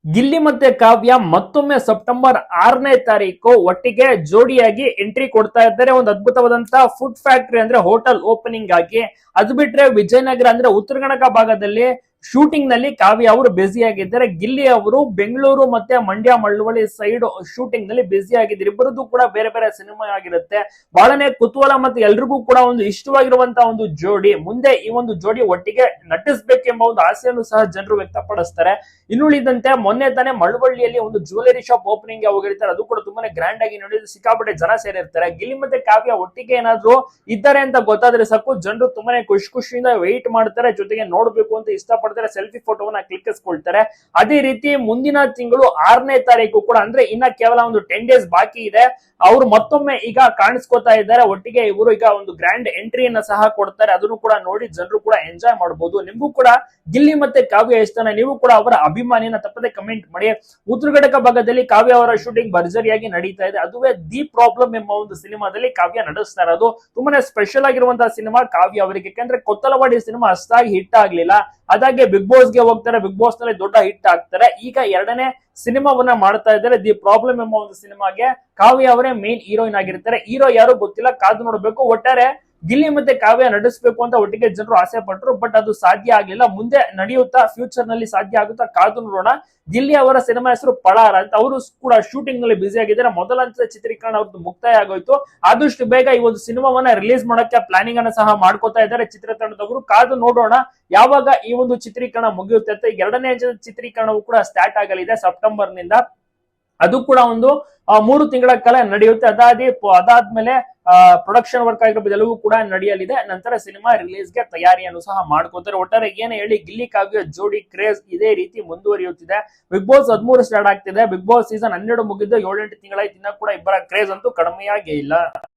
ಗಿಲ್ಲಿ ಮತ್ತೆ ಕಾವ್ಯ ಮತ್ತೊಮ್ಮೆ ಸೆಪ್ಟೆಂಬರ್ 6ನೇ ತಾರೀಕು ಒಟ್ಟಿಗೆ ಜೋಡಿಯಾಗಿ ಎಂಟ್ರಿ ಕೊಡ್ತಾ ಇದ್ದಾರೆ. ಒಂದು ಅದ್ಭುತವಾದಂತಹ ಫುಡ್ ಫ್ಯಾಕ್ಟರಿ ಅಂದ್ರೆ ಹೋಟೆಲ್ ಓಪನಿಂಗ್ ಆಗಿ. ಅದು ಬಿಟ್ರೆ ವಿಜಯನಗರ ಅಂದ್ರೆ ಉತ್ತರ ಕನ್ನಡ ಭಾಗದಲ್ಲಿ ಶೂಟಿಂಗ್ ನಲ್ಲಿ ಕಾವ್ಯ ಅವರು ಬ್ಯುಸಿ ಆಗಿದ್ದಾರೆ. ಗಿಲ್ಲಿ ಅವರು ಬೆಂಗಳೂರು ಮತ್ತೆ ಮಂಡ್ಯ ಮಳವಳ್ಳಿ ಸೈಡ್ ಶೂಟಿಂಗ್ ನಲ್ಲಿ ಬ್ಯುಸಿ ಆಗಿದ್ದಾರೆ. ಇಬ್ಬರದ್ದು ಕೂಡ ಬೇರೆ ಬೇರೆ ಸಿನಿಮಾ ಆಗಿರುತ್ತೆ. ಬಹಳನೇ ಕುತೂಹಲ ಮತ್ತೆ ಎಲ್ರಿಗೂ ಕೂಡ ಒಂದು ಇಷ್ಟವಾಗಿರುವಂತಹ ಒಂದು ಜೋಡಿ. ಮುಂದೆ ಈ ಒಂದು ಜೋಡಿ ಒಟ್ಟಿಗೆ ನಟಿಸಬೇಕೆಂಬ ಒಂದು ಆಸೆಯನ್ನು ಸಹ ಜನರು ವ್ಯಕ್ತಪಡಿಸ್ತಾರೆ. ಇನ್ನುಳಿದಂತೆ ಮೊನ್ನೆ ತಾನೇ ಮಳವಳ್ಳಿಯಲ್ಲಿ ಒಂದು ಜ್ಯುವೆಲರಿ ಶಾಪ್ ಓಪನಿಂಗ್ ಹೋಗಿರ್ತಾರೆ. ಅದು ಕೂಡ ತುಂಬಾನೇ ಗ್ರ್ಯಾಂಡ್ ಆಗಿ ನಡೆದು ಸಿಕ್ಕಾಪಟ್ಟೆ ಜನ ಸೇರಿರ್ತಾರೆ. ಗಿಲ್ಲಿ ಮತ್ತೆ ಕಾವ್ಯ ಒಟ್ಟಿಗೆ ಏನಾದ್ರು ಇದ್ದಾರೆ ಅಂತ ಗೊತ್ತಾದ್ರೆ ಸಾಕು ಜನರು ತುಂಬಾನೇ ಖುಷಿಯಿಂದ ವೆಯ್ಟ್ ಮಾಡ್ತಾರೆ. ಜೊತೆಗೆ ನೋಡ್ಬೇಕು ಅಂತ ಇಷ್ಟಪಡ್ತಾರೆ. ಸೆಲ್ಫಿ ಫೋಟೋವನ್ನ ಕ್ಲಿಕ್ಕಿಸ್ಕೊಳ್ತಾರೆ. ಅದೇ ರೀತಿ ಮುಂದಿನ ತಿಂಗಳು 6ನೇ ತಾರೀಕು ಕೂಡ ಅಂದ್ರೆ ಇನ್ನ ಕೇವಲ ಒಂದು 10 ಡೇಸ್ ಬಾಕಿ ಇದೆ. ಅವರು ಮತ್ತೊಮ್ಮೆ ಈಗ ಕಾಣಿಸ್ಕೊತಾ ಇದ್ದಾರೆ. ಒಟ್ಟಿಗೆ ಇವರು ಈಗ ಒಂದು ಗ್ರ್ಯಾಂಡ್ ಎಂಟ್ರಿಯನ್ನ ಸಹ ಕೊಡ್ತಾರೆ. ಅದನ್ನು ಕೂಡ ನೋಡಿ ಜನರು ಕೂಡ ಎಂಜಾಯ್ ಮಾಡಬಹುದು. ನಿಮಗೂ ಕೂಡ ಗಿಲ್ಲಿ ಮತ್ತೆ ಕಾವ್ಯ ಇಷ್ಟನ, ನೀವು ಕೂಡ ಅವರ ಅಭಿಮಾನಿನ ತಪ್ಪದೆ ಕಮೆಂಟ್ ಮಾಡಿ. ಉತ್ತರ ಕರ್ನಾಟಕ ಭಾಗದಲ್ಲಿ ಕಾವ್ಯ ಅವರ ಶೂಟಿಂಗ್ ಭರ್ಜರಿಯಾಗಿ ನಡೀತಾ ಇದೆ. ಅದುವೇ ದಿ ಪ್ರಾಬ್ಲಮ್ ಎಂಬ ಒಂದು ಸಿನಿಮಾದಲ್ಲಿ ಕಾವ್ಯ ನಡೆಸ್ತಾ ಇರೋದು. ತುಂಬಾನೇ ಸ್ಪೆಷಲ್ ಆಗಿರುವಂತಹ ಸಿನಿಮಾ ಕಾವ್ಯ ಅವರಿಗೆ. ಯಾಕಂದ್ರೆ ಕೊತ್ತಲವಾಡಿ ಸಿನಿಮಾ ಅಷ್ಟಾಗಿ ಹಿಟ್ ಆಗ್ಲಿಲ್ಲ. ಅದಾಗೆ ಬಿಗ್ ಬಾಸ್ ಗೆ ಹೋಗ್ತಾರೆ. ಬಿಗ್ ಬಾಸ್ ನಲ್ಲಿ ದೊಡ್ಡ ಹಿಟ್ ಆಗ್ತಾರೆ. ಈಗ ಎರಡನೇ ಸಿನಿಮಾವನ್ನ ಮಾಡ್ತಾ ಇದ್ದಾರೆ. ದಿ ಪ್ರಾಬ್ಲಮ್ ಎಂಬ ಒಂದು ಸಿನಿಮಾಗೆ ಕಾವ್ಯ ಅವರೇ ಮೇನ್ ಹೀರೋಯಿನ್ ಆಗಿರ್ತಾರೆ. ಹೀರೋ ಯಾರು ಗೊತ್ತಿಲ್ಲ, ಕಾದು ನೋಡ್ಬೇಕು. ಒಟ್ಟಾರೆ ಗಿಲ್ಲಿ ಮತ್ತೆ ಕಾವ್ಯ ನಡೆಸಬೇಕು ಅಂತ ಒಟ್ಟಿಗೆ ಜನರು ಆಸೆ ಪಟ್ಟರು. ಬಟ್ ಅದು ಸಾಧ್ಯ ಆಗ್ಲಿಲ್ಲ. ಮುಂದೆ ನಡೆಯುತ್ತಾ ಫ್ಯೂಚರ್ ನಲ್ಲಿ ಸಾಧ್ಯ ಆಗುತ್ತಾ ಕಾದು ನೋಡೋಣ. ಗಿಲ್ಲಿ ಅವರ ಸಿನಿಮಾ ಹೆಸರು ಪಳಾರ ಅಂತ. ಅವರು ಕೂಡ ಶೂಟಿಂಗ್ ನಲ್ಲಿ ಬಿಸಿ ಆಗಿದ್ದಾರೆ. ಮೊದಲ ಹಂತದ ಚಿತ್ರೀಕರಣ ಅವ್ರದ್ದು ಮುಕ್ತಾಯ ಆಗೋಯ್ತು. ಆದಷ್ಟು ಬೇಗ ಈ ಒಂದು ಸಿನಿಮಾವನ್ನ ರಿಲೀಸ್ ಮಾಡಕ್ಕೆ ಪ್ಲಾನಿಂಗ್ ಅನ್ನ ಸಹ ಮಾಡ್ಕೋತಾ ಇದ್ದಾರೆ ಚಿತ್ರತಂಡದವರು. ಕಾದು ನೋಡೋಣ ಯಾವಾಗ ಈ ಒಂದು ಚಿತ್ರೀಕರಣ ಮುಗಿಯುತ್ತೆ ಅಂತ. ಎರಡನೇ ಹಂತದ ಚಿತ್ರೀಕರಣವು ಕೂಡ ಸ್ಟಾರ್ಟ್ ಆಗಲಿದೆ ಸೆಪ್ಟೆಂಬರ್ ನಿಂದ. ಅದು ಕೂಡ ಒಂದು 3 ತಿಂಗಳ ಕಾಲ ನಡೆಯುತ್ತೆ. ಅದಾದ್ಮೇಲೆ ಪ್ರೊಡಕ್ಷನ್ ವರ್ಕ್ ಆಗಿರ್ಬೋದು ಎಲ್ಲವೂ ಕೂಡ ನಡೆಯಲಿದೆ. ನಂತರ ಸಿನಿಮಾ ರಿಲೀಸ್ ಗೆ ತಯಾರಿಯನ್ನು ಸಹ ಮಾಡ್ಕೋತಾರೆ. ಒಟ್ಟಾರೆ ಏನೇ ಹೇಳಿ ಗಿಲ್ಲಿ ಕಾವ್ಯ ಜೋಡಿ ಕ್ರೇಜ್ ಇದೇ ರೀತಿ ಮುಂದುವರಿಯುತ್ತಿದೆ. ಬಿಗ್ ಬಾಸ್ 13 ಸ್ಟಾರ್ಟ್ ಆಗ್ತಿದೆ. ಬಿಗ್ ಬಾಸ್ ಸೀಸನ್ 12 ಮುಗಿದ್ದು 7-8 ತಿಂಗಳಾಯ್ತು. ಇನ್ನ ಕೂಡ ಇಬ್ಬರ ಕ್ರೇಜ್ ಅಂತೂ ಕಡಿಮೆಯಾಗೇ ಇಲ್ಲ.